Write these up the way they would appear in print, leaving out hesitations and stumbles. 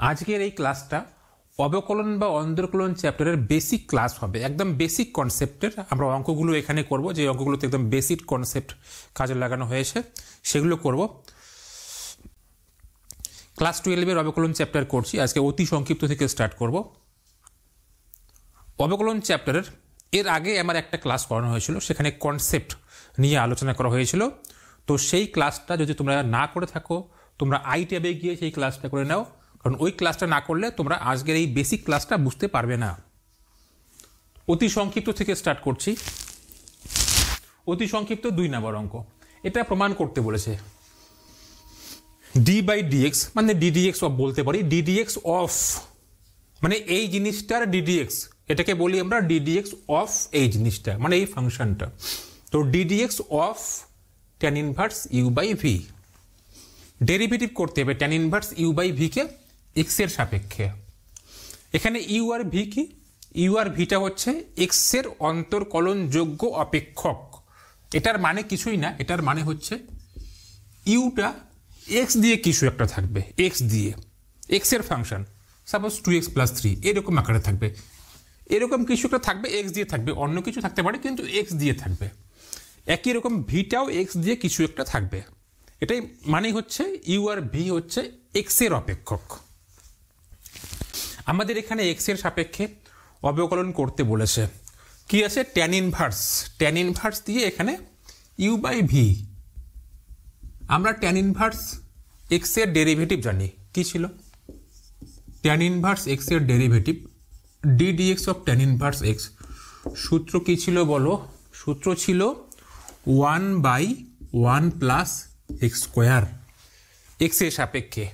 আজকের এই ক্লাসটা অবকলন বা অন্তরকলন চ্যাপ্টারের বেসিক ক্লাস হবে, একদম বেসিক কনসেপ্টের। আমরা অঙ্কগুলো এখানে করব, যে অঙ্কগুলোতে একদম বেসিক কনসেপ্ট কাজে লাগানো হয়েছে সেগুলো করব। ক্লাস 12-এর অবকলন চ্যাপ্টার করছি, আজকে অতি সংক্ষিপ্ত থেকে স্টার্ট করব। অবকলন চ্যাপ্টারের এর আগে আমার একটা ক্লাস করানো হয়েছিল, সেখানে কনসেপ্ট নিয়ে আলোচনা করা হয়েছিল। তো সেই ক্লাসটা যদি তোমরা না করে থাকো, তোমরা আই ট্যাবে গিয়ে সেই ক্লাসটা করে নাও, কারণ ওই ক্লাসটা না করলে তোমরা আজকের এই বেসিক ক্লাসটা বুঝতে পারবে না। অতি সংক্ষিপ্ত থেকে স্টার্ট করছি। অতি সংক্ষিপ্ত 2 নম্বর অঙ্ক, এটা প্রমাণ করতে বলেছে। d/dx মানে ddx অফ বলতে পারি, ddx অফ মানে এই জিনিসটার ddx, এটাকে বলি আমরা ddx অফ এই জিনিসটা মানে এই ফাংশনটা। তো ddx of tan inverse u/v, derivative করতে হবে tan ইনভার্স u/v কে x এর সাপেক্ষে। এখানে u আর v কি? u আর vটা হচ্ছে x এর অন্তর্কলনযোগ্য অপেক্ষক। এটার মানে কিছুই না, এটার মানে হচ্ছে ইউটা x দিয়ে কিছু একটা থাকবে, x দিয়ে, x এর ফাংশন, সাপোজ 2x + 3 এরকম আকারে থাকবে, এরকম কিছু একটা থাকবে, x দিয়ে থাকবে, অন্য কিছু থাকতে পারে কিন্তু x দিয়ে থাকবে। একই রকম ভিটাও x দিয়ে কিছু একটা থাকবে। এটাই মানে হচ্ছে ইউ আর ভি হচ্ছে x এর অপেক্ষক। আমাদের এখানে x এর সাপেক্ষে অবকলন করতে বলেছে। কি আছে? tan ইনভার্স, tan ইনভার্স দিয়ে এখানে u/v। আমরা tan ইনভার্স x এর ডেরিভেটিভ জানি, কি ছিল? tan ইনভার্স x এর derivative ddx of tan inverse x। সূত্র কি ছিল বলো? সূত্র ছিল 1/1 প্লাস x স্কোয়ার, x এর সাপেক্ষে।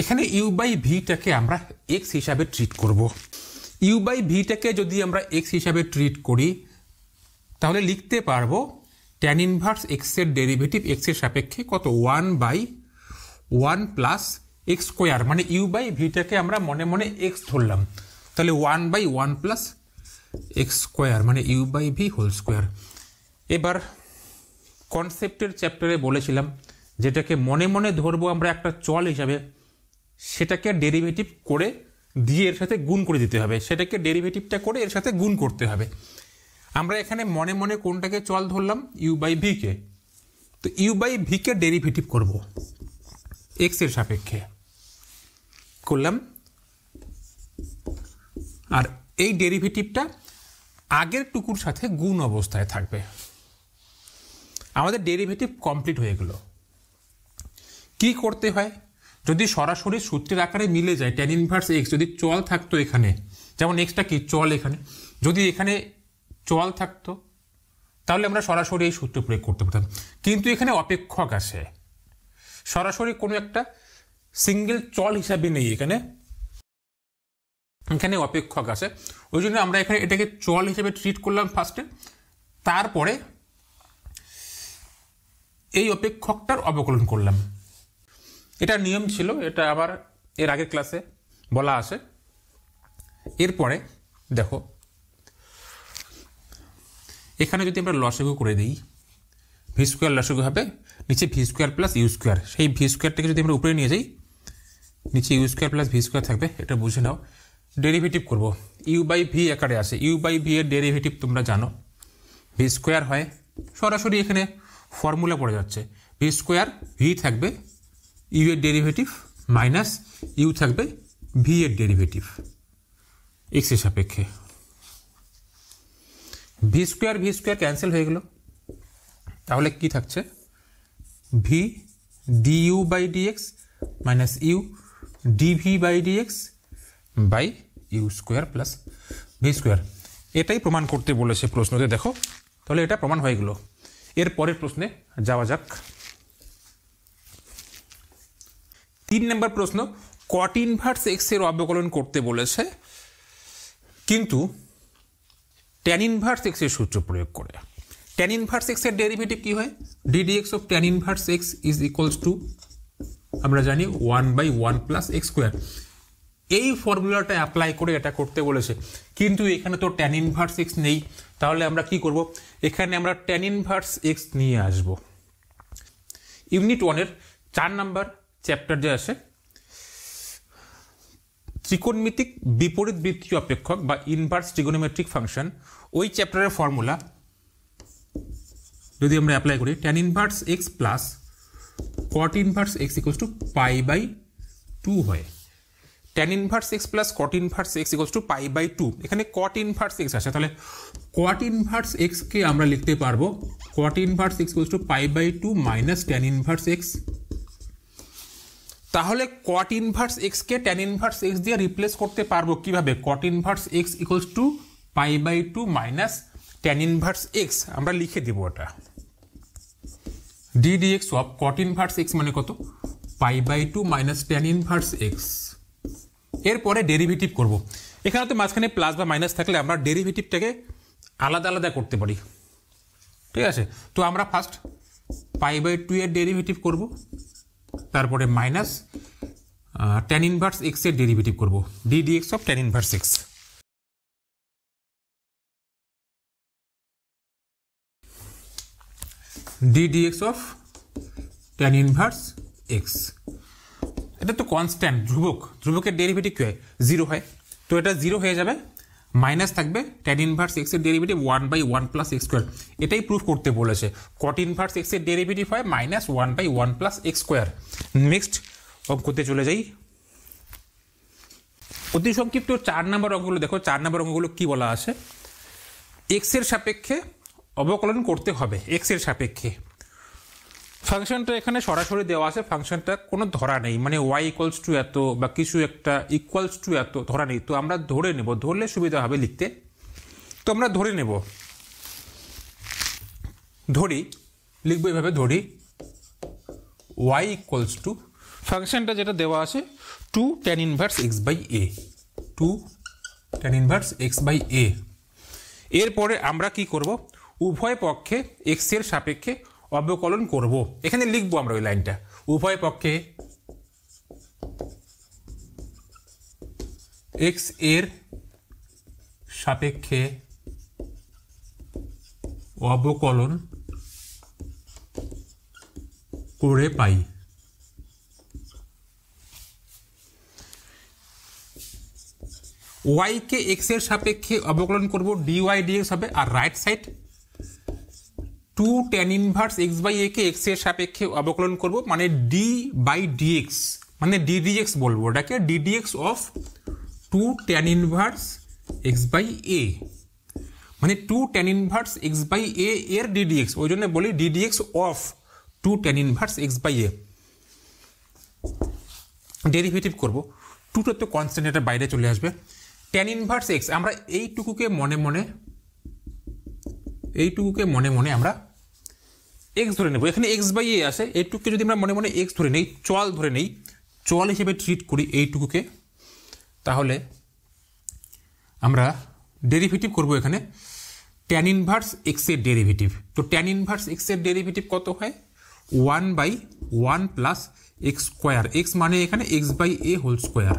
এখানে u/vটাকে আমরা x হিসাবে ট্রিট করব। u/vটাকে যদি আমরা x হিসাবে ট্রিট করি তাহলে লিখতে পারবো tan ইনভার্স x এর ডেরিভেটিভ x এর সাপেক্ষে কত? 1/1 প্লাস x স্কোয়ার, মানে u/vটাকে আমরা মনে মনে x ধরলাম, তাহলে 1/1 প্লাস x স্কোয়ার মানে u/v হোল স্কোয়ার। এবার কনসেপ্টের চ্যাপ্টারে বলেছিলাম যেটাকে মনে মনে ধরবো আমরা একটা চল হিসাবে, সেটাকে ডেরিভেটিভ করে দিয়ে এর সাথে গুণ করে দিতে হবে, সেটাকে ডেরিভেটিভটা করে এর সাথে গুণ করতে হবে। আমরা এখানে মনে মনে কোনটাকে চল ধরলাম? u/v কে। তো u/v কে ডেরিভেটিভ করব x এর সাপেক্ষে করলাম, আর এই ডেরিভেটিভটা আগের টুকুর সাথে গুণ অবস্থায় থাকবে। আমাদের ডেরিভেটিভ কমপ্লিট হয়ে গেল। কি করতে হয়? যদি সরাসরি সূত্রের আকারে মিলে যায়, tan ইনভার্স x যদি চল থাকতো এখানে, যেমন এক্সটা কি চল, এখানে যদি এখানে চল থাকতো তাহলে আমরা সরাসরি এই সূত্র প্রয়োগ করতে পারতাম, কিন্তু এখানে অপেক্ষক আসে, সরাসরি কোনো একটা সিঙ্গেল চল হিসাবে নেই, এখানে এখানে অপেক্ষক আসে। ওই জন্য আমরা এখানে এটাকে চল হিসেবে ট্রিট করলাম ফার্স্টে, তারপরে এই অপেক্ষকটার অবকলন করলাম। এটা নিয়ম ছিল, এটা আবার এর আগের ক্লাসে বলা আছে। এরপরে দেখো এখানে যদি আমরা লসাগু করে দিই, ভি স্কোয়ার লসাগু হবে, নিচে V square plus U square, সেই ভি স্কোয়ারটাকে যদি আমরা উপরে নিয়ে যাই, নিচে U square plus V square থাকবে, এটা বুঝে নাও। ডেরিভেটিভ করব, u/v আকারে আসে, u/v এর ডেরিভেটিভ তোমরা জানো, ভি স্কোয়ার হয়, সরাসরি এখানে ফর্মুলা পড়ে যাচ্ছে, ভি স্কোয়ার, ভি থাকবে ইউ এর ডেরিভেটিভ মাইনাস ইউ থাকবে ভি এর ডেরিভেটিভ এক্স এর সাপেক্ষে। ভি স্কোয়ার ক্যান্সেল হয়ে গেল, তাহলে কি থাকছে? V du/dx minus U dv/dx by U square plus V square. এটাই প্রমাণ করতে বলেছে প্রশ্নতে, দেখো তাহলে এটা প্রমাণ হয়ে গেল। এর পরের প্রশ্নে যাওয়া যাক। 3 নম্বর প্রশ্ন, cot ইনভার্স x এর অবকলন করতে বলেছে, কিন্তু tan ইনভার্স x এর সূত্র প্রয়োগ করে। tan ইনভার্স x এর ডেরিভেটিভ কি হয়? ddx of tan inverse x is equals two, আমরা জানি 1/1 প্লাস x স্কোয়ার। এই ফর্মুলাটা অ্যাপ্লাই করে এটা করতে বলেছে, কিন্তু এখানে তো tan ইনভার্স x নেই, তাহলে আমরা কি করব? এখানে আমরা tan ইনভার্স x নিয়ে আসব। ইউনিট 1 এর 4 নম্বর চ্যাপ্টার যে আসে ত্রিকোণমিতিক বিপরীত বৃত্তীয় অপেক্ষক বা ইনভার্স ট্রিগোনোমেট্রিক ফাংশন, ওই চ্যাপ্টারের ফর্মুলা যদি আমরা অ্যাপ্লাই করি, tan inverse x plus cot inverse x equals to pi by 2 হয়। Tan inverse x plus cot inverse x equals to pi by 2, এখানে কট ইনভার্স এক্স আসে, তাহলে কট ইনভার্স এক্সকে আমরা লিখতে পারবো cot inverse x equals to pi by 2 minus tan inverse x. তাহলে কট ইনভার্স এক্সকে ট্যান ইনভার্স এক্স দিয়ে রিপ্লেস করতে পারবো কিভাবে? Cot inverse x equals to pi by 2 minus tan inverse x, আমরা লিখে দেবো ওটা d dx of cot inverse x মানে কত? Pi by 2 minus tan inverse x. এরপরে ডেরিভেটিভ করব। এখানে তো মাঝখানে প্লাস বা মাইনাস থাকলে আমরা ডেরিভেটিভটাকে আলাদা আলাদা করতে পারি, ঠিক আছে? তো আমরা ফার্স্ট পাই বাই 2 এর ডেরিভেটিভ করব, তারপরে মাইনাস ট্যান ইনভার্স এক্স এর ডেরিভেটিভ করব, d dx of tan inverse x. D dx of tan inverse x, এটা তো কনস্ট্যান্ট, ধ্রুবক, ধ্রুবকের ডেরিভেটিভ কি হয়? 0 হয়, তো এটা 0 হয়ে যাবে, মাইনাস থাকবে ট্যান ইনভার্স এক্স এর ডেরিভেটিভ 1/1 প্লাস এক্স স্কোয়ার, এটাই প্রুফ করতে বলেছে। কট ইনভার্স এক্স এর ডেরিভেটিভ হয় minus 1/1 plus x square. Next অঙ্কতে চলে যাই। অতি সংক্ষিপ্ত 4 নম্বর অঙ্কগুলো দেখো। 4 নম্বর অঙ্কগুলো কি বলা আছে? এক্স এর সাপেক্ষে অবকলন করতে হবে, এক্স এর সাপেক্ষে। ফাংশনটা এখানে সরাসরি দেওয়া আছে, ফাংশনটা কোনো ধরা নেই, মানে ওয়াই ইকুয়ালস টু এত বা কিছু একটা ইকুয়ালস টু এত ধরা নেই, তো আমরা ধরে নেব, ধরলে সুবিধা হবে লিখতে। তো আমরা ধরে নেব, ধরি, লিখবো এভাবে, ধরি ওয়াই ইকুয়ালস টু ফাংশনটা যেটা দেওয়া আছে 2 tan inverse x by a, 2 tan inverse x by a. এরপরে আমরা কি করব? উভয় পক্ষে এক্স এর সাপেক্ষে অবকলন করব। এখানে লিখবো আমরা ওই লাইনটা, উভয় পক্ষে এক্স এর সাপেক্ষে অবকলন করে পাই। ওয়াই কে এক্স এর সাপেক্ষে অবকলন করব, ডিওয়াই ডিএক্স হবে, আর right side 2 tan inverse x by a কে এক্স এর সাপেক্ষে অবকলন করব, মানে ডি বাই ডিএক্স, মানে ডি ডিএক্স বলবো ওটাকে, d dx of 2 tan inverse x by a, মানে 2 tan inverse x by a এর ডি ডিএক্স, ওই জন্য বলি d dx of 2 tan inverse x by a. Derivative করব, 2টা তো কনস্ট্যান্ট, এটা বাইরে চলে আসবে। tan ইনভার্স এক্স, আমরা এইটুকুকে মনে মনে আমরা এক্স ধরে নেব, এখানে এক্স বাই এ আসে, এইটুকুকে যদি আমরা মনে মনে এক্স ধরে নেই, চল ধরে নেই, চল হিসেবে ট্রিট করি এইটুকুকে, তাহলে আমরা ডেরিভেটিভ করব এখানে tan ইনভার্স এক্স এর ডেরিভেটিভ। তো tan ইনভার্স এক্স এর ডেরিভেটিভ কত হয়? 1/1 প্লাস এক্স স্কোয়ার, এক্স মানে এখানে x by a whole square,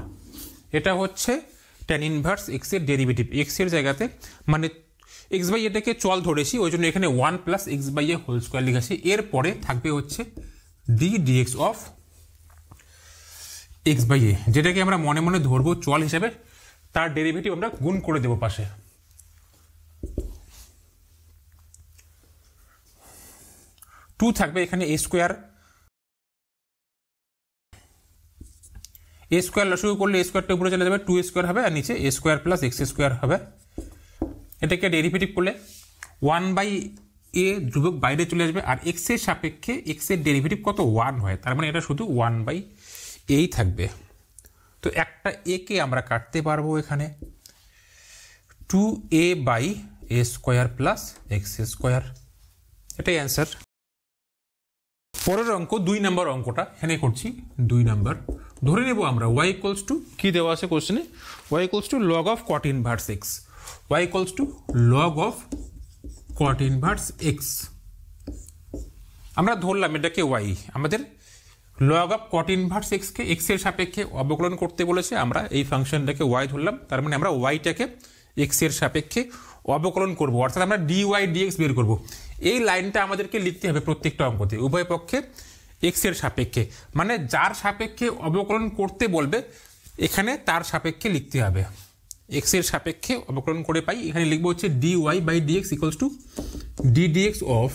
এটা হচ্ছে tan ইনভার্স এক্স এর ডেরিভেটিভ। এক্স এর জায়গাতে মানে এক্স বাই এটাকে চল ধরেছি, ওই জন্য এখানে 1 plus x by a whole square লিখেছি। এরপরে থাকবে হচ্ছে d dx of x by a, যেটাকে আমরা মনে মনে ধরবো চল হিসাবে, তার ডেরিভেটিভ আমরা গুণ করে দেবো পাশে। টু থাকবে এখানে এ স্কোয়ার, এ স্কোয়ার লসাগু করলে এ স্কোয়ারটা উপরে চলে যাবে, 2 স্কোয়ার হবে, আর নিচে এ স্কোয়ার প্লাস এক্স স্কোয়ার হবে। এটাকে ডেরিভেটিভ করলে 1/a ধ্রুবক বাইরে চলে আসবে, আর এক্স এর সাপেক্ষে এক্স এর ডেরিভেটিভ কত? 1 হয়, তার মানে এটা শুধু 1/a থাকবে। তো একটা এ কে আমরা কাটতে পারবো এখানে, 2a by a square plus x square, এটাই অ্যান্সার। পরের অঙ্ক 2 নম্বর অঙ্কটা এখানে করছি, 2 নম্বর। ধরে নেব আমরা y ইকুয়ালস টু, কি দেওয়া আছে কোশ্চেনে? y equals two log of cot inverse x, y equals two log of cot inverse x। আমরা ধরলাম এটাকে y, আমাদের log of cot inverse x K x এর সাপেক্ষে অবকলন করতে বলেছে, আমরা এই ফাংশনটাকে y ধরলাম, তার মানে আমরা y-টাকে x এর সাপেক্ষে অবকলন করব, অর্থাৎ আমরা dy dx বের করব। এই লাইনটা আমাদেরকে লিখতে হবে প্রত্যেকটা অঙ্কতে, উভয় পক্ষে এক্স এর সাপেক্ষে, মানে যার সাপেক্ষে অবকলন করতে বলবে এখানে তার সাপেক্ষে লিখতে হবে, এক্স এর সাপেক্ষে অবকলন করে পাই। এখানে লিখবো হচ্ছে dy by dx equals to d dx of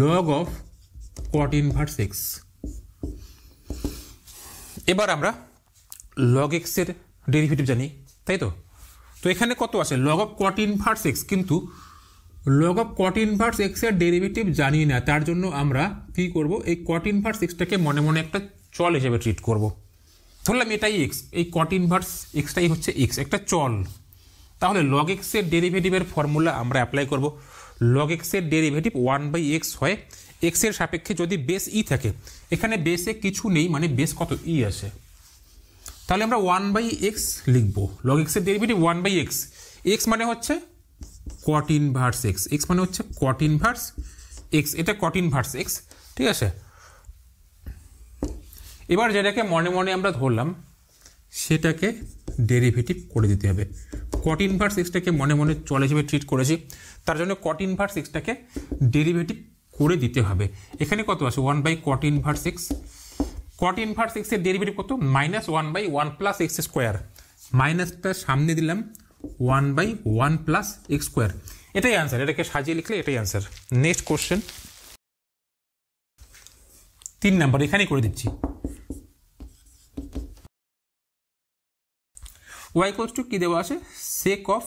log of cot inverse x. এবার আমরা লগ এক্স এর ডেরিভেটিভ জানি, তাই তো? তো এখানে কত আছে? Log of cot inverse x, কিন্তু log of cot inverse x এর ডেরিভেটিভ জানি না। তার জন্য আমরা কি করব, এই কট ইনভার্স এক্সটাকে মনে মনে একটা চল হিসেবে ট্রিট করব। ধরলাম এটাই এক্স, এই কট ইনভার্স এক্সটাই হচ্ছে এক্স, একটা চল। তাহলে লগ এক্স এর ডেরিভেটিভের ফর্মুলা আমরা অ্যাপ্লাই করব। লগ এক্স এর ডেরিভেটিভ 1/x হয়, এক্স এর সাপেক্ষে যদি বেস ই থাকে, এখানে বেসে কিছু নেই, মানে বেস কত ই আছে, তাহলে আমরা 1/x লিখব। লগ এক্স এর ডেরিভেটিভ 1/x, এক্স মানে হচ্ছে কট ইনভার্স এক্স, এক্স মানে হচ্ছে কট ইনভার্স এক্স, এটা কট ইনভার্স এক্স, ঠিক আছে। এবার যেটাকে মনে মনে আমরা ধরলাম সেটাকে ডেরিভেটিভ করে দিতে হবে। কট ইনভার্স এক্সটাকে মনে মনে চল হিসেবে ট্রিট করেছি, তার জন্য কট ইনভার্স এক্সটাকে ডেরিভেটিভ করে দিতে হবে। এখানে কত আছে? 1/cot inverse x. কট ইনভার্স এক্স এর ডেরিভেটিভ কত? -1/1 প্লাস এক্স স্কোয়ার, মাইনাসটা সামনে দিলাম 1/1 প্লাস এক্স স্কোয়ার। এটাই অ্যান্সার, এটাকে সাজিয়ে লিখলে এটাই অ্যান্সার। নেক্সট কোশ্চেন 3 নাম্বার, এখানেই করে দিচ্ছি। y ইকুয়ালস টু কি দেওয়া আছে? sec of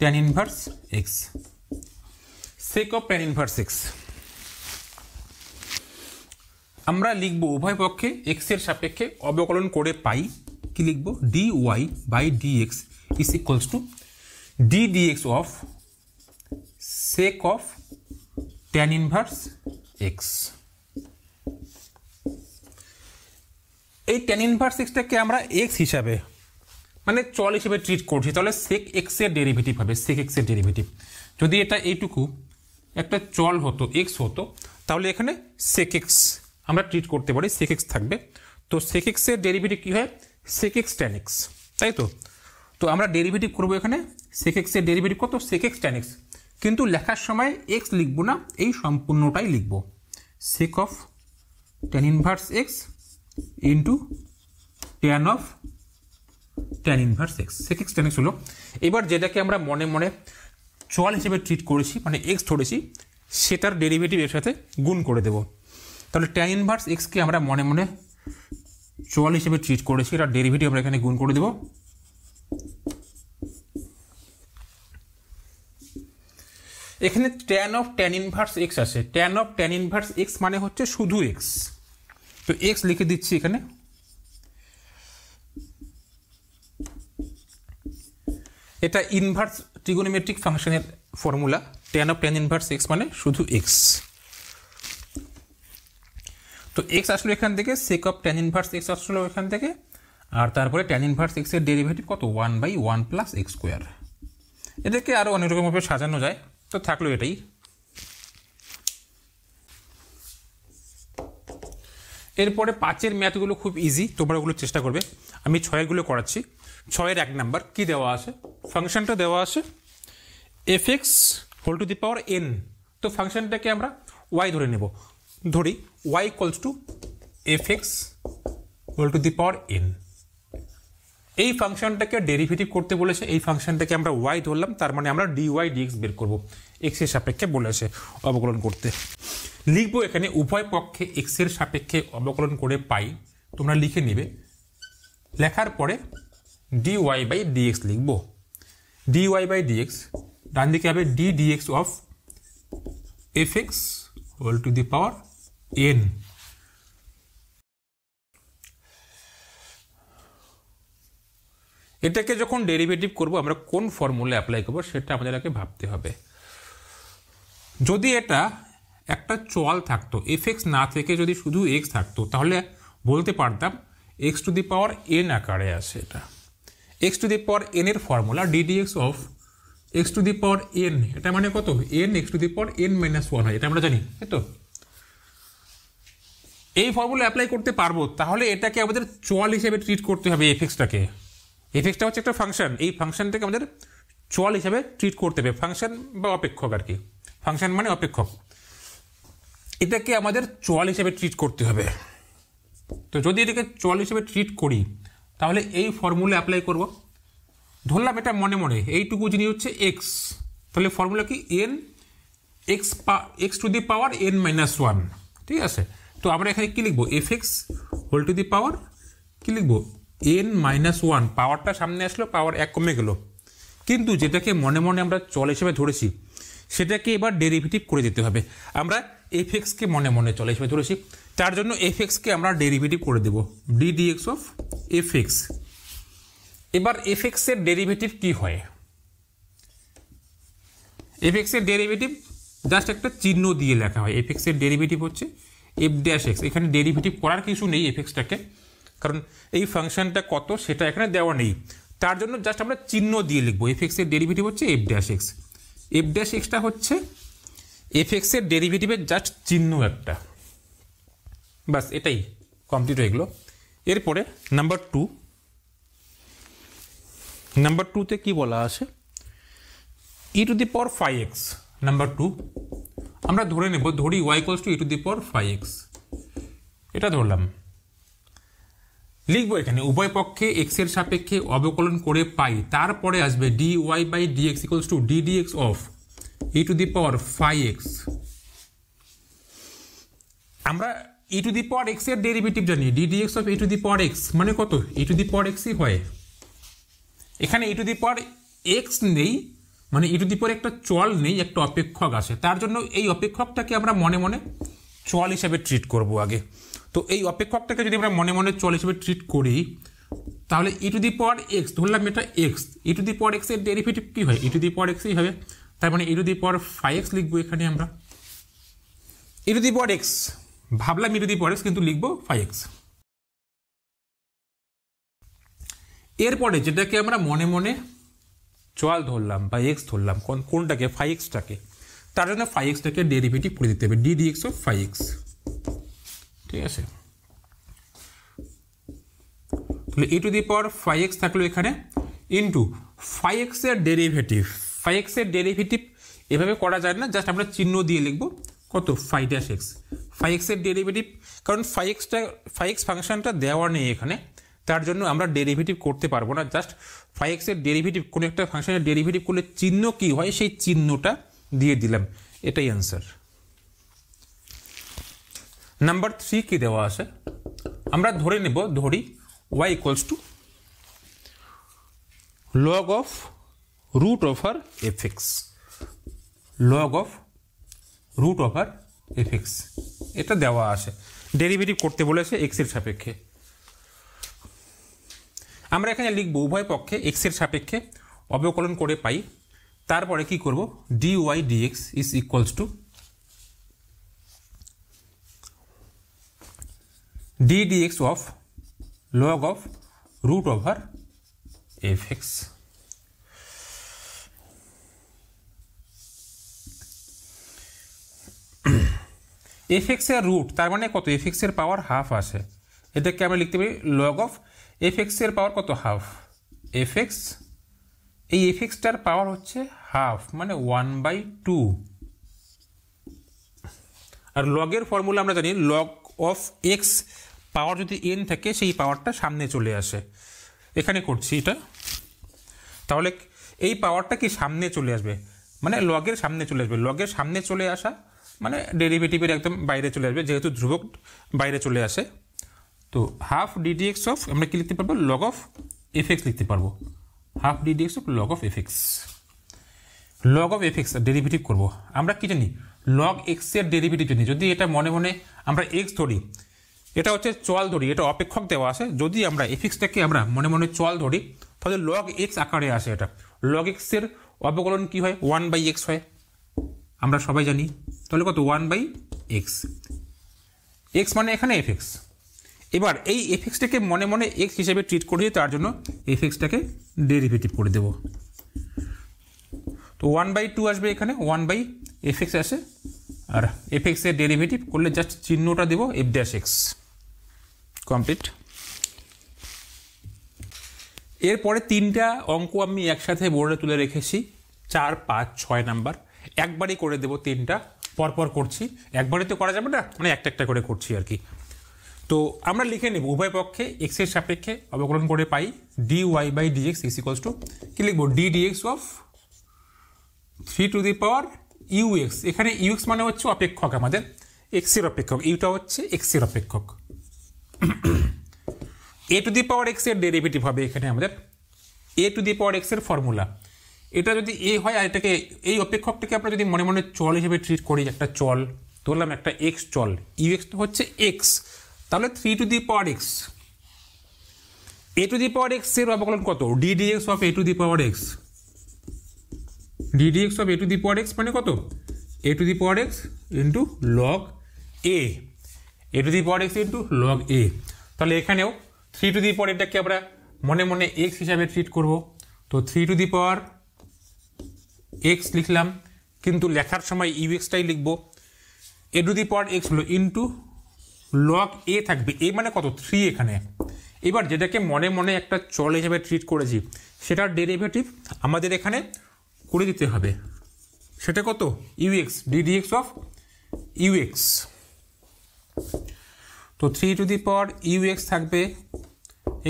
tan inverse x, sec of tan inverse x। আমরা লিখব উভয় পক্ষে x এর সাপেক্ষে অবকলন করে পাই, কি লিখব? dy by dx is equals to ddx of sec of tan inverse x। এই tan inverse x টাকে আমরা x হিসাবে মানে চল হিসেবে ট্রিট করছি, তাহলে sec x এর ডেরিভেটিভ হবে, sec x এর ডেরিভেটিভ। যদি এটা এইটুকু একটা চল হতো, x হতো, তাহলে এখানে sec x আমরা ট্রিট করতে পারি, sec x থাকবে। তো sec x এর ডেরিভেটিভ কি হয়? sec x tan x, তাই তো? তো আমরা ডেরিভেটিভ করব এখানে, sec x এর ডেরিভেটিভ কত? sec x tan x, কিন্তু লেখার সময় x লিখব না, এই সম্পূর্ণটাই লিখব, sec of tan inverse x into tan of tan inverse x, sec x tan x হলো। এবার যেটাকে আমরা মনে মনে চল হিসেবে ট্রিট করেছি, মানে x ধরেছি, সেটার ডেরিভেটিভ এর সাথে গুণ করে দেব। তাহলে tan inverse x কে আমরা মনে মনে চল হিসেবে ট্রিট করেছি, এটার ডেরিভেটিভ আমরা এখানে গুণ করে দেব। এখানে tan of tan inverse x আছে, tan of tan inverse x মানে হচ্ছে শুধু x, তো x লিখে দিচ্ছি এখানে। এটা ইনভার্স ট্রিগোনোমেট্রিক ফাংশনের formula, tan of tan inverse x মানে শুধু x। তো x আসলো এখান থেকে, sec of tan inverse x আসলো এখান থেকে, আর তারপরে tan inverse x এর ডেরিভেটিভ কত? 1/1 প্লাস এক্স স্কোয়ার। এটাকে আরও অনেক রকমভাবে সাজানো যায়, তো থাকলো এটাই। এরপরে 5-এর ম্যাথগুলো খুব ইজি, তোমরা ওগুলো চেষ্টা করবে। আমি 6-এরগুলো করাচ্ছি। 6-এর 1 নাম্বার কি দেওয়া আছে? ফাংশনটা দেওয়া আছে fx whole to the power n। তো ফাংশনটাকে আমরা y ধরে নেব, ধরি y equals to fx whole to the power n। এই ফাংশনটাকে ডেরিভেটিভ করতে বলেছে, এই ফাংশনটাকে আমরা y ধরলাম, তার মানে আমরা dy dx বের করব, x এর সাপেক্ষে বলেছে অবকলন করতে। লিখবো এখানে উভয় পক্ষে x এর সাপেক্ষে অবকলন করে পাই, তোমরা লিখে নেবে। লেখার পরে dy বাই dx লিখব, dy বাই dx, ডান দিকে হবে d dx of fx whole to the power n। এটাকে যখন ডেরিভেটিভ করব আমরা কোন ফর্মুলা অ্যাপ্লাই করব সেটা আমাদের আগে ভাবতে হবে। যদি এটা একটা চল থাকতো, fx না থেকে যদি শুধু x থাকতো, তাহলে বলতে পারতাম x two the power n আকারে আছে। এটা x two the power n এর formula ddx of x two the power n, এটা মানে কত? n x two the power n minus 1 হয়, এটা আমরা জানি, তাই তো? এই ফর্মুলা অ্যাপ্লাই করতে পারবো, তাহলে এটাকে আমাদের চল হিসেবে ট্রিট করতে হবে। fxটাকে, fxটা হচ্ছে একটা ফাংশন, এই ফাংশনটাকে আমাদের চল হিসেবে ট্রিট করতে হবে, ফাংশন বা অপেক্ষক আর কি, ফাংশন মানে অপেক্ষক। এটাকে আমাদের চল হিসেবে ট্রিট করতে হবে। তো যদি এটাকে চল হিসেবে ট্রিট করি, তাহলে এই ফর্মুলা অ্যাপ্লাই করব। ধরলাম এটা মনে মনে এইটুকু জিনিস হচ্ছে এক্স, তাহলে ফর্মুলা কি n x to the power n minus one. ঠিক আছে, তো আমরা এখানে কি লিখবো, f x whole to the power কি লিখবো, এন মাইনাস ওয়ান। পাওয়ারটা সামনে আসলো, পাওয়ার এক কমে গেল, কিন্তু যেটাকে মনে মনে আমরা চল হিসেবে ধরেছি সেটাকে এবার ডেরিভেটিভ করে দিতে হবে। আমরা এফ এক্সকে মনে মনে চল হিসেবে ধরেছি, তার জন্য এফ এক্সকে আমরা ডেরিভেটিভ করে দেবো D d x of F x. এবার এফ এক্সের ডেরিভেটিভ কি হয়, এফ এক্সের ডেরিভেটিভ জাস্ট একটা চিহ্ন দিয়ে লেখা হয়। এফ এক্সের ডেরিভেটিভ হচ্ছে এফ ড্যাশ এক্স। এখানে ডেরিভেটিভ করার কিছু নেই এফ এক্সটাকে, কারণ এই ফাংশনটা কত সেটা এখানে দেওয়া নেই, তার জন্য জাস্ট আমরা চিহ্ন দিয়ে লিখবো। এফ এক্সের ডেরিভেটিভ হচ্ছে F dash x. F dash extra হচ্ছে এফ এক্সের ডেরিভেটিভের জাস্ট চিহ্ন একটা, বাস এটাই কমপ্লিট হয়ে গেলো। এরপরে নাম্বার টুতে কি বলা আছে, e to the power five x. Number two আমরা ধরে নেব, ধরি y equals to e to the power five x, এটা ধরলাম। লিখবো এখানে উভয় পক্ষে এক্স এর সাপেক্ষে অবকলন করে পাই, তারপরে আসবে d y by d x equals to d d x of e to the power five x. আমরা e to the power x এর ডেরিভেটিভ জানি, d d x of e to the power x মানে কত, ই to the পাওয়ার এক্সই হয়। এখানে ই to the power x নেই, মানে e to the পাওয়ার একটা চল নেই, একটা অপেক্ষক আছে, তার জন্য এই অপেক্ষকটাকে আমরা মনে মনে চল হিসাবে ট্রিট করব আগে। তো এই অপেক্ষকটাকে যদি আমরা মনে মনে চল হিসেবে ট্রিট করি, তাহলে e to the power x ধরলাম এটা x, E to the power x এর ডেরিভেটিভ কি হয়, ই টু দি পাওয়ার এক্সই হবে, তার মানে e to the power five x লিখবো এখানে আমরা। E to the power x ভাবলাম ই টু দি পাওয়ার এক্স, কিন্তু লিখবো ফাইভ এক্স। এরপরে যেটাকে আমরা মনে মনে চল ধরলাম বা এক্স ধরলাম, কোনটাকে, ফাইভ এক্সটাকে, তার জন্য ফাইভ এক্সটাকে ডেরিভেটিভ করে দিতে হবে d d x of five x. ঠিক আছে, তাহলে e to the power five x থাকলো এখানে, ইন্টু ফাইভ এক্সের ডেরিভেটিভ। ফাইভ এক্সের ডেরিভেটিভ এভাবে করা যায় না, জাস্ট আমরা চিহ্ন দিয়ে লিখবো কত, ফাইভ ড্যাশ এক্স। ফাইভ এক্সের ডেরিভেটিভ, কারণ ফাইভ এক্স ফাংশনটা দেওয়া নেই এখানে, তার জন্য আমরা ডেরিভেটিভ করতে পারবো না। জাস্ট ফাইভ এক্সের ডেরিভেটিভ, কোনো একটা ফাংশনের ডেরিভেটিভ করলে চিহ্ন কি হয় সেই চিহ্নটা দিয়ে দিলাম, এটাই অ্যান্সার। নাম্বার থ্রি কি দেওয়া আছে, আমরা ধরে নেব, ধরি y equals to log of root over f x, log of root over f x, এটা দেওয়া আছে, ডেরিভেটিভ করতে বলেছে এক্স এর সাপেক্ষে। আমরা এখানে লিখবো উভয় পক্ষে এক্স এর সাপেক্ষে অবকলন করে পাই, তারপরে কি করব, d y d x is equals to d d x of log of root over fx। fx এর রুট, তার মানে কত, fx এর পাওয়ার হাফ আসে, এটাকে আমরা লিখতে পারি log of fx এর পাওয়ার কত, হাফ। fx, এই fxটার পাওয়ার হচ্ছে হাফ, মানে 1/2। আর লগের ফর্মুলা আমরা জানি, log of x পাওয়ার যদি n থাকে সেই পাওয়ারটা সামনে চলে আসে, এখানে করছি এটা, তাহলে এই পাওয়ারটা কি সামনে চলে আসবে, মানে লগের সামনে চলে আসবে। লগের সামনে চলে আসা মানে ডেরিভেটিভের একদম বাইরে চলে আসবে, যেহেতু ধ্রুবক বাইরে চলে আসে। তো হাফ ডিডি এক্স অফ, আমরা কি লিখতে পারবো, লগ অফ এফ এক্স লিখতে পারবো, half DD x of log of F x. Log of F x derivative করবো, আমরা কি জানি, লগ এক্স এর ডেরিভেটিভ জানি। যদি এটা মনে মনে আমরা এক্স ধরি, এটা হচ্ছে চল ধরি, এটা অপেক্ষক দেওয়া আছে, যদি আমরা এফ এক্সটাকে আমরা মনে মনে চল ধরি, তাহলে লগ এক্স আকারে আসে। এটা লগ এক্স এর অবকলন কি হয়, 1/x হয়, আমরা সবাই জানি, তাহলে কত, 1/x, এক্স মানে এখানে এফ এক্স। এবার এই এফ এক্সটাকে মনে মনে এক্স হিসেবে ট্রিট করি, তার জন্য এফ এক্সটাকে ডেরিভেটিভ করে দেব, তো 1/2 আসবে এখানে, 1/fx আসে, আর এফ এক্স এর ডেরিভেটিভ করলে জাস্ট চিহ্নটা দেবো এফ ড্যাশ এক্স। কমপ্লিট। এরপরে তিনটা অঙ্ক আমি একসাথে বোর্ডে তুলে রেখেছি, 4, 5, 6 নাম্বার, একবারই করে দেবো, তিনটা পরপর করছি, একবারই তো করা যাবে না, মানে একটা একটা করে করছি আর কি। তো আমরা লিখে নেব উভয় পক্ষে x এর সাপেক্ষে অবকলন করে পাই dy by dx is equals to কি লিখব d dx of 3 to the power ux। এখানে ux মানে হচ্ছে অপেক্ষক, আমাদের x এর অপেক্ষক, ইউটা হচ্ছে x এর অপেক্ষক। a two the power x এর ডেরিভেটিভ হবে এখানে আমাদের a two the power x এর ফর্মুলা। এটা যদি a হয় আর এটাকে এই অপেক্ষকটাকে আমরা যদি মনে মনে চল হিসেবে ট্রিট করি, একটা চল ধরলাম, একটা x চল, ux হচ্ছে x, তাহলে 3 to the power x, a two the power x এর অবকলন কত d dx of a two the power x, d dx of a two the power x মানে কত a two the power x into log a, a two the power x into log a। তাহলে এখানেও 3 to the পাওয়ার এটাকে আমরা মনে মনে x হিসাবে treat করব, তো 3 টু দি পাওয়ার x লিখলাম, কিন্তু লেখার সময় ux-টাই লিখব। a two the power x হলো ইন্টু লগ a থাকবে, a মানে কত 3 এখানে। এবার যেটাকে মনে মনে একটা চল হিসেবে ট্রিট করেছি সেটার ডেরিভেটিভ আমাদের এখানে করে দিতে হবে, সেটা কত ux, d dx of ux। তো 3 টু দি পাওয়ার ux থাকবে,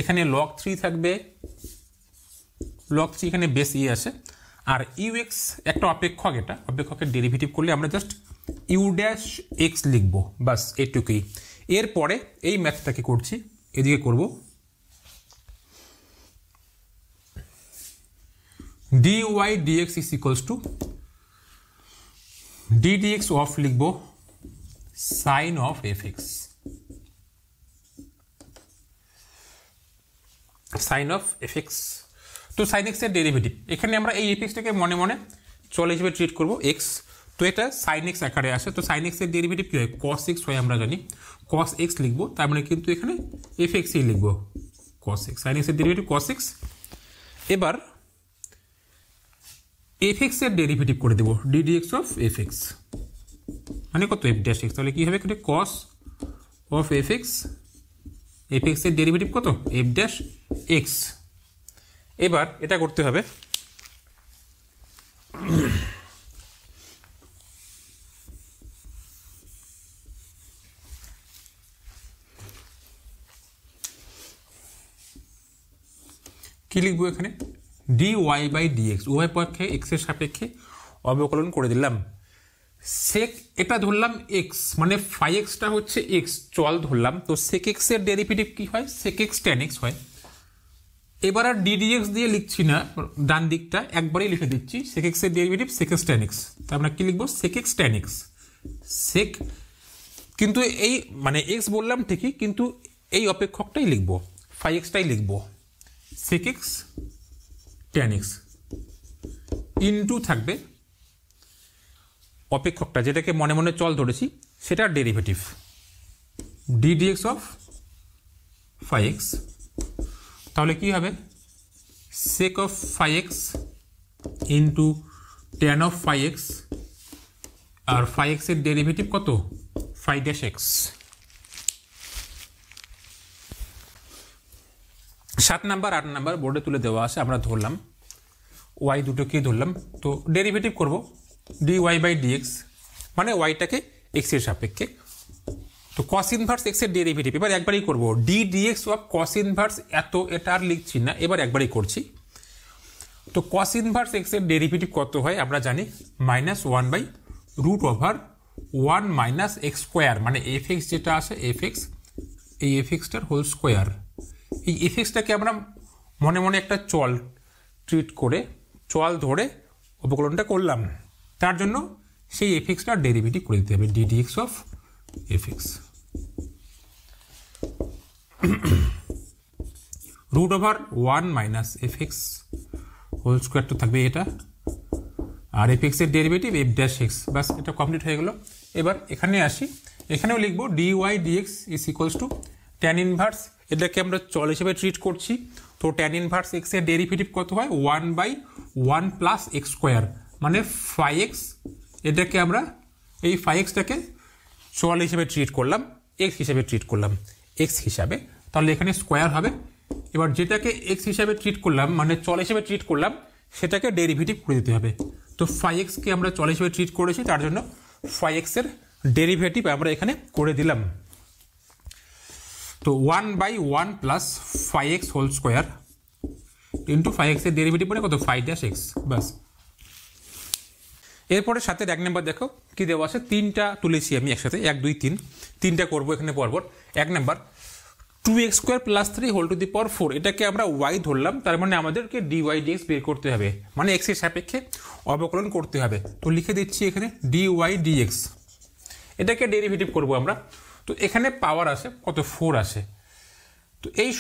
এখানে লগ 3 থাকবে, লগ 3 এখানে বেস ই আছে, আর ux একটা অপেক্ষক, এটা অপেক্ষকের ডেরিভেটিভ করলে আমরা জাস্ট ইউ ড্যাশ এক্স লিখব, বাস এটুকুই। এরপরে এই ম্যাথটাকে করছি, এদিকে করব dy dx is equals to d dx of লিখব sin of fx, sin of fx। তো sin x এর ডেরিভেটিভ, এখানে আমরা এই fxটাকে মনে মনে চল হিসেবে ট্রিট করব x, তো এটা sin x আকারে আসে, তো sin x এর ডেরিভেটিভ কি হয় cos x হয়, আমরা জানি cos x লিখব, তার মানে কিন্তু এখানে fx ই লিখব cos x, sin x এর ডেরিভেটিভ cos x। এবার fx এর ডেরিভেটিভ করে দেব d dx অফ fx মানে কত f dash x, তাহলে কি হবে এখানে cos of fx, fx এর ডেরিভেটিভ কত f dash x। এবার এটা করতে হবে কি লিখবো এখানে dy বাই dx, উভয় পক্ষে x এর সাপেক্ষে অবকলন করে দিলাম। sec এটা ধরলাম x, মানে phi x টা হচ্ছে x চল ধরলাম, তো sec x এর ডেরিভেটিভ কি হয় sec x tan x হয়। এবার আর d dx দিয়ে লিখছি না, ডান দিকটা একবারেই লিখে দিচ্ছি sec x এর derivative sec x tan x, তো আমরা কি লিখবো sec x tan x, sec, কিন্তু এই মানে x বললাম ঠিকই, কিন্তু এই অপেক্ষকটাই লিখবো phi x টাই লিখবো sec x tan x into থাকবে অপেক্ষকটা যেটাকে মনে মনে চল ধরেছি সেটার derivative d dx of phi x, তাহলে কি হবে sec of phi x into tan of phi x, আর phi x এর ডেরিভেটিভ কত phi dash x। 7 number 8 number বোর্ডে তুলে দেওয়া আছে, আমরা ধরলাম y দুটোকেই ধরলাম, তো ডেরিভেটিভ করব dy বাই dx মানে yটাকে x এর সাপেক্ষে, তো cos ইনভার্স x এর ডেরিভেটিভ এবার একবারই করব d dx of cos inverse, এত এটা আর লিখছি না, এবার একবারই করছি। তো cos ইনভার্স x এর ডেরিভেটিভ কত হয় আমরা জানি -1 by root over 1 minus x square, মানে fx যেটা আছে fx, এই fxটার হোল স্কোয়ার। এই fxটাকে আমরা মনে মনে একটা চল ট্রিট করে চল ধরে অবকলনটা করলাম, তার জন্য সেই fxটার ডেরিভেটিভ করে দিতে হবে d dx of fx, root over 1 minus fx whole square তো থাকবে এটা, আর fx এর ডেরিভেটিভ f dash x, বাস এটা কমপ্লিট হয়ে গেল। এবার এখানে আসি, এখানেও লিখবো dy dx is equals two tan inverse, এটাকে আমরা চল হিসেবে ট্রিট করছি, তো tan ইনভার্স x এর ডেরিভেটিভ কত হয় 1 বাই 1 প্লাস এক্স স্কোয়ার, মানে phi x, এটাকে আমরা এই phi x টাকে চল হিসেবে ট্রিট করলাম, x হিসেবে ট্রিট করলাম x হিসাবে, তাহলে এখানে স্কোয়ার হবে। এবার যেটাকে x হিসাবে ট্রিট করলাম মানে চল হিসেবে ট্রিট করলাম সেটাকে ডেরিভেটিভ করে দিতে হবে, তো phi x কে আমরা চল হিসেবে ট্রিট করেছি, তার জন্য phi x এর ডেরিভেটিভ আমরা এখানে করে দিলাম। তো 1/1 plus 5x whole square into 5x এর ডেরিভেটিভ মানে কত 5-x, বাস। এরপরে সাথে 1 নম্বর দেখো কি দেওয়া আছে, তিনটা তুলেছি আমি একসাথে, 1 2 3, তিনটা করবো এখানে পরপর। 1 নম্বর 2x² + 3 হোল টু দি পাওয়ার 4, এটাকে আমরা y ধরলাম, তার মানে আমাদেরকে dy dx বের করতে হবে, মানে x এর সাপেক্ষে অবকলন করতে হবে। তো লিখে দিচ্ছি এখানে dy dx, এটাকে ডেরিভেটিভ করব আমরা। তো এখানে পাওয়ার আসে কত 4 আসে। তো এই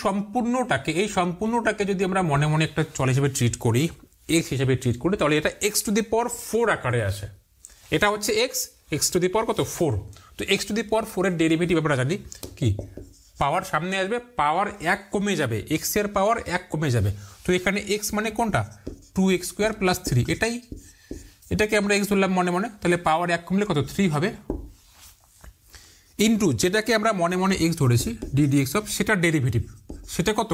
সম্পূর্ণটাকে যদি আমরা মনে মনে একটা চল হিসেবে ট্রিট করি, x হিসেবে ট্রিট করি, তাহলে এটা x টু দি পাওয়ার 4 আকারে আসে। এটা হচ্ছে x টু দি পাওয়ার কত 4। তো x টু দি পাওয়ার 4 এর ডেরিভেটিভ আমরা জানি কি, পাওয়ার সামনে আসবে, পাওয়ার 1 কমে যাবে, x এর পাওয়ার 1 কমে যাবে। তো এখানে x মানে কোনটা 2x² + 3, এটাকে আমরা x ধরলাম মনে মনে, তাহলে পাওয়ার 1 কমলে কত 3 হবে, ইন্টু যেটাকে আমরা মনে মনে x ধরেছি ddx অফ, সেটা ডেরিভেটিভ, সেটা কত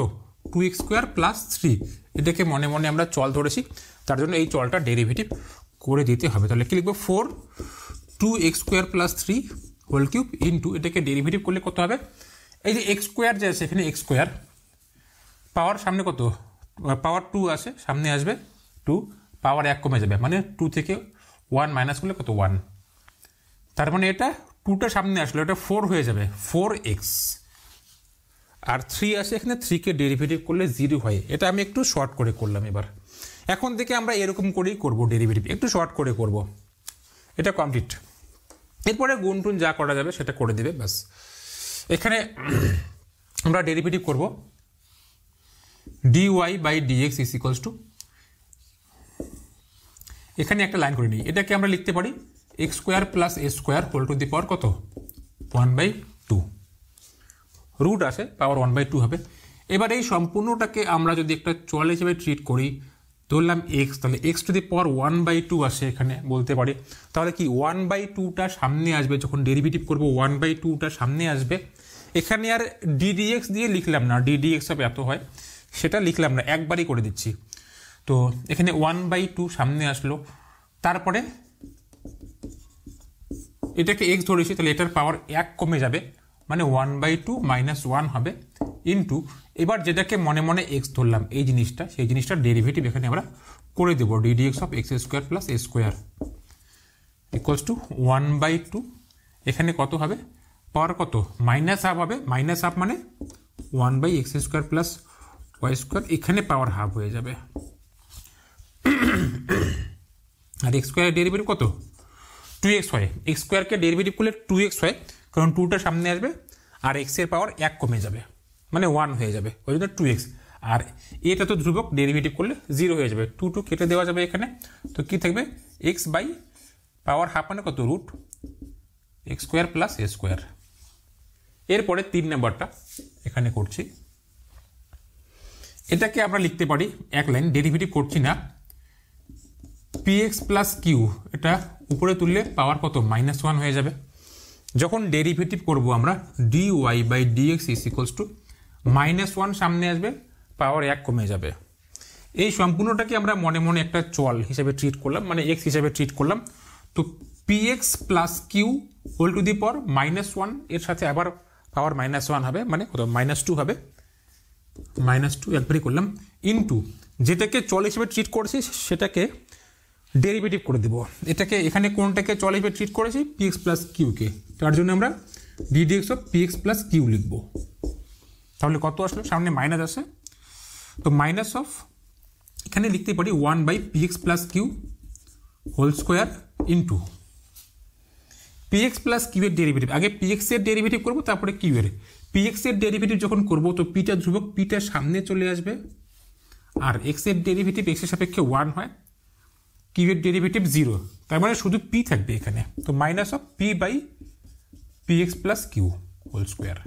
2x² + 3, এটাকে মনে মনে আমরা চল ধরেছি, তার জন্য এই চলটা ডেরিভেটিভ করে দিতে হবে। তাহলে কি লিখবো 4 2x² + 3 হোল কিউব ইন্টু, এটাকে ডেরিভেটিভ করলে কত হবে, এই যে x² যে আছে এখানে x², পাওয়ার সামনে কত পাওয়ার 2 আসে, সামনে আসবে 2, পাওয়ার 1 কমে যাবে, মানে 2 থেকে 1 মাইনাস করলে কত 1, তার মানে এটা 2টা সামনে আসলো, এটা 4 হয়ে যাবে 4x, আর 3 আসে এখানে, 3কে ডেরিভেটিভ করলে 0 হয়। এটা আমি একটু শর্ট করে করলাম। এবার এখন থেকে আমরা এরকম করেই করব ডেরিভেটিভ, একটু শর্ট করে করব, এটা কমপ্লিট। এরপরে গুণ টুন যা করা যাবে সেটা করে দেবে, ব্যাস। এখানে আমরা ডেরিভেটিভ করব dy/dx = এখানে একটা লাইন করে নিই, এটাকে আমরা লিখতে পারি x² + a² whole to the পাওয়ার কত 1/2, রুট আছে, পাওয়ার 1/2 হবে। এবার এই সম্পূর্ণটাকে আমরা যদি একটা চল হিসেবে ট্রিট করি, ধরলাম x, তাহলে x টু দি পাওয়ার 1/2 আসে এখানে বলতে পারি। তাহলে কি 1/2টা সামনে আসবে, যখন ডেরিভেটিভ করব 1/2টা সামনে আসবে। এখানে আর ddx দিয়ে লিখলাম না, ddx অফ এত হয় সেটা লিখলাম না, একবারই করে দিচ্ছি। তো এখানে 1/2 সামনে আসলো, তারপরে এটাকে x ধরেছি, তাহলে এটার পাওয়ার 1 কমে যাবে, মানে 1/2 - 1 হবে, ইন্টু এবার যেটাকে মনে মনে x ধরলাম এই জিনিসটা, সেই জিনিসটার ডেরিভেটিভ এখানে আমরা করে দেব ddx অফ x² + a² = 1/2, এখানে কত হবে পাওয়ার কত -1/2 হবে, -1/2 মানে 1/x² + y², এখানে পাওয়ার হাফ হয়ে যাবে, আর x² এর ডেরিভেটিভ কত 2x হয়, x² কে ডেরিভেটিভ করলে 2x হয়, কারণ 2টা সামনে আসবে, আর x এর পাওয়ার 1 কমে যাবে, মানে 1 হয়ে যাবে, ওই জন্য 2x, আর এটা তো ধ্রুবক, ডেরিভেটিভ করলে 0 হয়ে যাবে, 2 কেটে দেওয়া যাবে এখানে। তো কি থাকবে x/পাওয়ার হাফ মানে কত √x² + a²। এরপরে 3 নম্বরটা এখানে করছি, এটাকে আমরা লিখতে পারি এক লাইন, ডেরিভেটিভ করছি না, px + q, এটা উপরে তুললে পাওয়ার কত -1 হয়ে যাবে। যখন ডেরিভেটিভ করব আমরা dy/dx = -1 সামনে আসবে, পাওয়ার 1 কমে যাবে। এই সম্পূর্ণটাকে আমরা মনে মনে একটা চল হিসেবে ট্রিট করলাম, মানে x হিসেবে ট্রিট করলাম। তো px + q whole to the power -1, এর সাথে আবার পাওয়ার -1 হবে, মানে কত -2 হবে, -2 একবারই করলাম, ইন্টু যেটাকে চল হিসেবে ট্রিট করেছি সেটাকে ডেরিভেটিভ করে দেব। এটাকে এখানে কোনটাকে চল হিসেবে ট্রিট করেছি px + q কে, তার জন্য আমরা ddx অফ px + q লিখব। তাহলে কত আসলো, সামনে মাইনাস আসে, তো মাইনাস অফ এখানে লিখতে পারি 1/px + q whole square into px + q এর ডেরিভেটিভ, আগে px এর ডেরিভেটিভ করব, তারপরে q এর। px এর ডেরিভেটিভ যখন করব, তো pটা ধ্রুবক, pটা সামনে চলে আসবে, আর x এর ডেরিভেটিভ x এর সাপেক্ষে 1 হয়, q এর ডেরিভেটিভ 0, তার মানে শুধু p থাকবে এখানে। তো -p/px + q হোল স্কোয়ার।